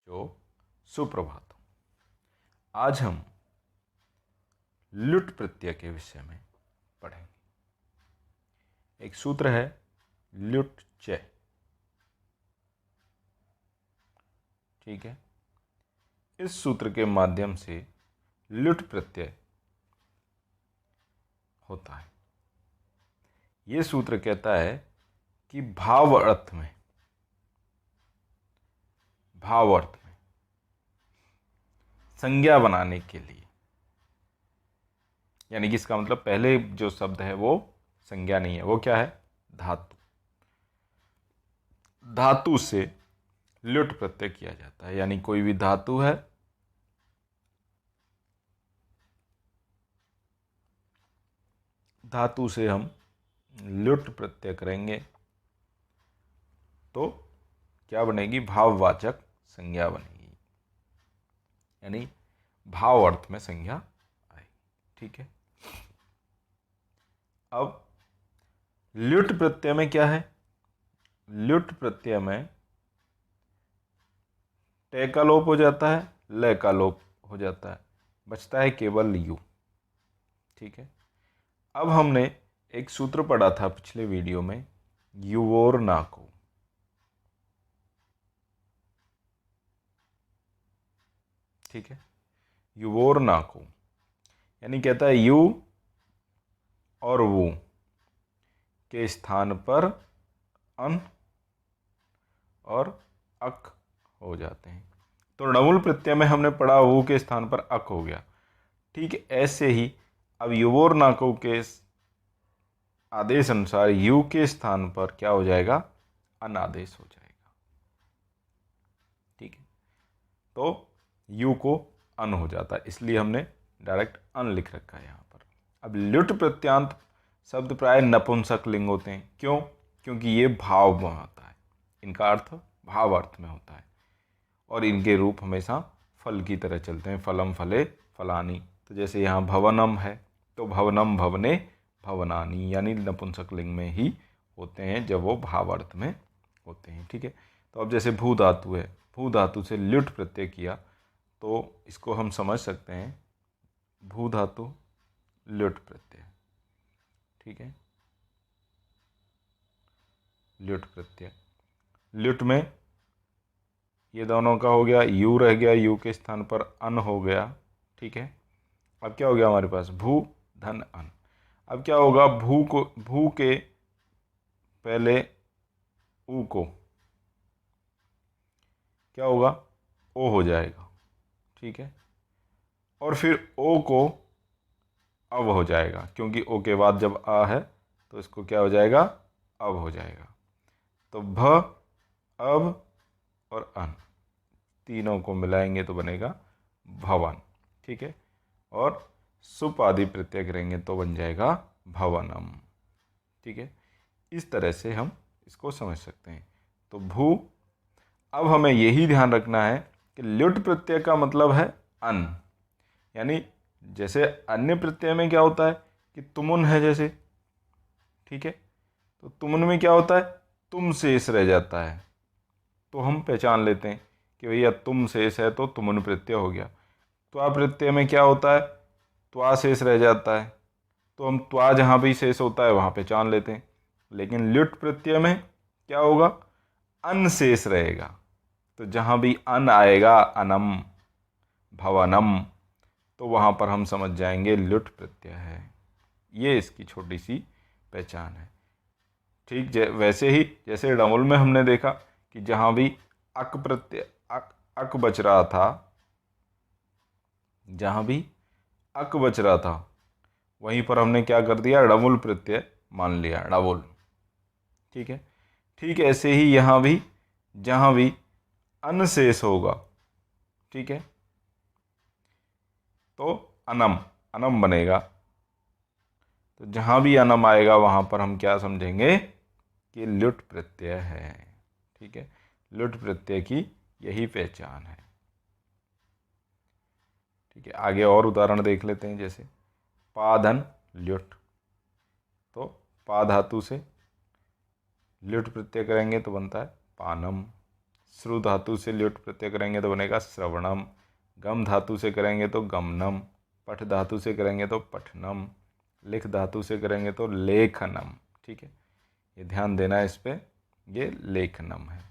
जो सुप्रभात हो। आज हम लुट प्रत्यय के विषय में पढ़ेंगे। एक सूत्र है लुट च, ठीक है। इस सूत्र के माध्यम से लुट प्रत्यय होता है। यह सूत्र कहता है कि भाव अर्थ में संज्ञा बनाने के लिए, यानी कि इसका मतलब पहले जो शब्द है वो संज्ञा नहीं है, वो क्या है? धातु। धातु से लुट प्रत्यय किया जाता है, यानी कोई भी धातु है, धातु से हम लुट प्रत्यय करेंगे तो क्या बनेगी? भाववाचक संज्ञा बनेगी, यानी भाव अर्थ में संज्ञा आएगी, ठीक है। अब लुट प्रत्यय में क्या है? लुट प्रत्यय में टे का लोप हो जाता है, ल का लोप हो जाता है, बचता है केवल यू, ठीक है। अब हमने एक सूत्र पढ़ा था पिछले वीडियो में, युवोर नाको, ठीक है। युवोर नाको यानी कहता है यू और वो के स्थान पर अन और अक हो जाते हैं। तो णमुल प्रत्यय में हमने पढ़ा वो के स्थान पर अक हो गया, ठीक। ऐसे ही अब युवोर नाको के आदेश अनुसार यू के स्थान पर क्या हो जाएगा? अन आदेश हो जाएगा, ठीक है। तो यू को अन हो जाता है, इसलिए हमने डायरेक्ट अन लिख रखा है यहाँ पर। अब लुट प्रत्यांत शब्द प्राय नपुंसक लिंग होते हैं। क्यों? क्योंकि ये भाव में होता है, इनका अर्थ भाव अर्थ में होता है और इनके रूप हमेशा फल की तरह चलते हैं, फलम फले फलानी। तो जैसे यहाँ भवनम है तो भवनम भवने भवनानी, यानी नपुंसक लिंग में ही होते हैं जब वो भाव अर्थ में होते हैं, ठीक है। तो अब जैसे भू धातु है, भू धातु से लुट प्रत्यय किया तो इसको हम समझ सकते हैं भू धातु लुट प्रत्यय, ठीक है। लुट प्रत्यय, लुट में ये दोनों का हो गया, यू रह गया, यू के स्थान पर अन हो गया, ठीक है। अब क्या हो गया हमारे पास? भू धन अन। अब क्या होगा? भू को, भू के पहले ऊ को क्या होगा? ओ हो जाएगा, ठीक है। और फिर ओ को अब हो जाएगा, क्योंकि ओ के बाद जब आ है तो इसको क्या हो जाएगा? अब हो जाएगा। तो भ, अब और अन तीनों को मिलाएंगे तो बनेगा भवन, ठीक है। और सुप आदि प्रत्यय करेंगे तो बन जाएगा भवनम, ठीक है। इस तरह से हम इसको समझ सकते हैं। तो भू, अब हमें यही ध्यान रखना है कि लुट प्रत्यय का मतलब है अन, यानी जैसे अन्य प्रत्यय में क्या होता है कि तुमुन है जैसे, ठीक है। तो तुमुन में क्या होता है? तुम शेष रह जाता है, तो हम पहचान लेते हैं कि भैया तुम शेष है तो तुमुन प्रत्यय हो गया। त्वा प्रत्यय में क्या होता है? त्वा शेष रह जाता है, तो हम त्वा जहाँ भी शेष होता है वहाँ पहचान लेते हैं। लेकिन लुट प्रत्यय में क्या होगा? अन शेष रहेगा, तो जहाँ भी अन आएगा, अनम भवनम, तो वहाँ पर हम समझ जाएंगे लुट प्रत्यय है। ये इसकी छोटी सी पहचान है, ठीक। वैसे ही जैसे णमुल में हमने देखा कि जहाँ भी अक प्रत्यय अक बच रहा था, जहाँ भी अक बच रहा था वहीं पर हमने क्या कर दिया? णमुल प्रत्यय मान लिया, णमुल, ठीक है। ठीक ऐसे ही यहाँ भी जहाँ भी अन शेष होगा, ठीक है, तो अनम, अनम बनेगा। तो जहाँ भी अनम आएगा वहाँ पर हम क्या समझेंगे कि लुट प्रत्यय है, ठीक है। लुट प्रत्यय की यही पहचान है, ठीक है। आगे और उदाहरण देख लेते हैं, जैसे पाधन लुट, तो पा धातु से लुट प्रत्यय करेंगे तो बनता है पानम। श्रु धातु से ल्युट प्रत्यय करेंगे तो बनेगा श्रवणम। गम धातु से करेंगे तो गमनम। पठ धातु से करेंगे तो पठनम। लिख धातु से करेंगे तो लेखनम। ठीक है, ये ध्यान देना है इस पे, ये लेखनम है।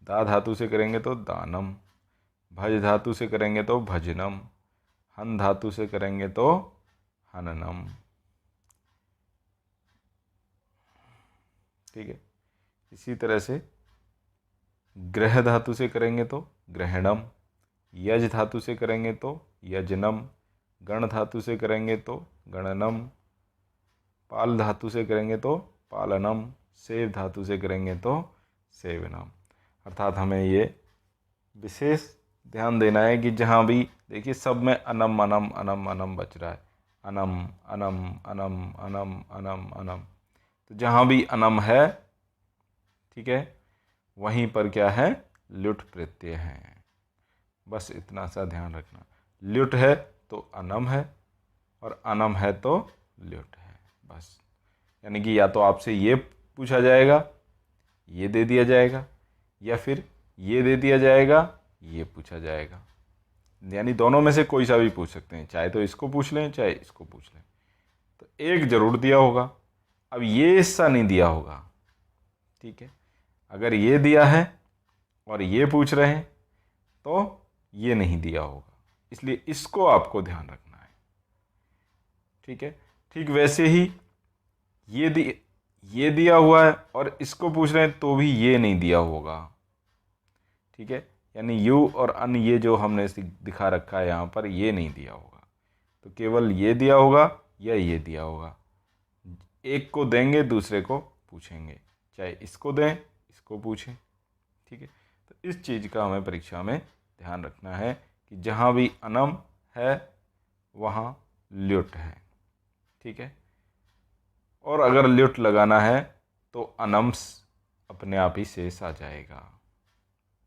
दा धातु से करेंगे तो दानम। भज धातु से करेंगे तो भजनम। हन धातु से करेंगे तो हननम। ठीक है, इसी तरह से ग्रह धातु से करेंगे तो ग्रहणम। यज धातु से करेंगे तो यजनम। गण धातु से करेंगे तो गणनम। पाल धातु से करेंगे तो पालनम। सेव धातु से करेंगे तो सेवनम। अर्थात हमें ये विशेष ध्यान देना है कि जहाँ भी देखिए सब में अनम अनम अनम अनम बच रहा है, अनम अनम अनम अनम अनम अनम। तो जहाँ भी अनम है, ठीक है, वहीं पर क्या है, ल्युट प्रत्यय है। बस इतना सा ध्यान रखना, ल्युट है तो अनम है और अनम है तो ल्युट है। बस, यानी कि या तो आपसे ये पूछा जाएगा, ये दे दिया जाएगा, या फिर ये दे दिया जाएगा, ये पूछा जाएगा। यानी दोनों में से कोई सा भी पूछ सकते हैं, चाहे तो इसको पूछ लें चाहे इसको पूछ लें। तो एक जरूर दिया होगा, अब ये हिस्सा नहीं दिया होगा। ठीक है, अगर ये दिया है और ये पूछ रहे हैं तो ये नहीं दिया होगा, इसलिए इसको आपको ध्यान रखना है। ठीक है, ठीक वैसे ही ये दिया हुआ है और इसको पूछ रहे हैं तो भी ये नहीं दिया होगा। ठीक है, यानी यू और अन, ये जो हमने दिखा रखा है यहाँ पर, ये नहीं दिया होगा। तो केवल ये दिया होगा या ये दिया होगा। एक को देंगे, दूसरे को पूछेंगे, चाहे इसको दें इसको पूछें। ठीक है, तो इस चीज़ का हमें परीक्षा में ध्यान रखना है कि जहाँ भी अनम है वहाँ ल्युट है। ठीक है, और अगर ल्युट लगाना है तो अनम्स अपने आप ही शेष आ जाएगा।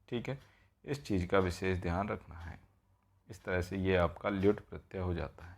ठीक है, इस चीज़ का विशेष ध्यान रखना है। इस तरह से ये आपका ल्युट प्रत्यय हो जाता है।